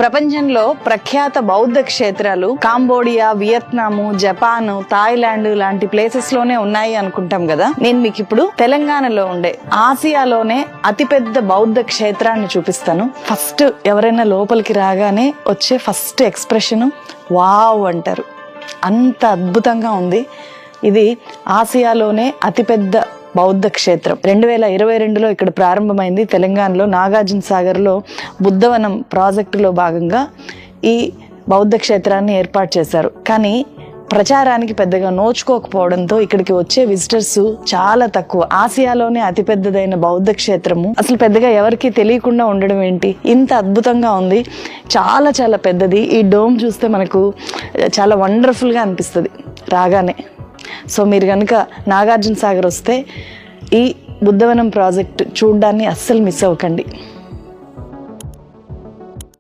ప్రపంచంలో ప్రఖ్యాత బౌద్ధ క్షేత్రాలు కాంబోడియా, వియత్నాము, జపాన్, థాయిలాండ్ లాంటి ప్లేసెస్ లోనే ఉన్నాయి అనుకుంటాం కదా. నేను మీకు ఇప్పుడు తెలంగాణలో ఉండే ఆసియాలోనే అతిపెద్ద బౌద్ధ క్షేత్రాన్ని చూపిస్తాను. ఫస్ట్ ఎవరైనా లోపలికి రాగానే వచ్చే ఫస్ట్ ఎక్స్ప్రెషన్ వావ్ అంటారు. అంత అద్భుతంగా ఉంది. ఇది ఆసియాలోనే అతిపెద్ద బౌద్ధ క్షేత్రం. 2022లో ఇక్కడ ప్రారంభమైంది. తెలంగాణలో నాగార్జున సాగర్లో బుద్ధవనం ప్రాజెక్టులో భాగంగా ఈ బౌద్ధ క్షేత్రాన్ని ఏర్పాటు చేశారు. కానీ ప్రచారానికి పెద్దగా నోచుకోకపోవడంతో ఇక్కడికి వచ్చే విజిటర్స్ చాలా తక్కువ. ఆసియాలోనే అతిపెద్దదైన బౌద్ధ క్షేత్రము అసలు పెద్దగా ఎవరికి తెలియకుండా ఉండడం ఏంటి? ఇంత అద్భుతంగా ఉంది. చాలా చాలా పెద్దది. ఈ డోమ్ చూస్తే మనకు చాలా వండర్ఫుల్గా అనిపిస్తుంది రాగానే. సో మీరు కనుక నాగార్జున సాగర్ వస్తే ఈ బుద్ధవనం ప్రాజెక్ట్ చూడడాన్ని అస్సలు మిస్ అవ్వకండి.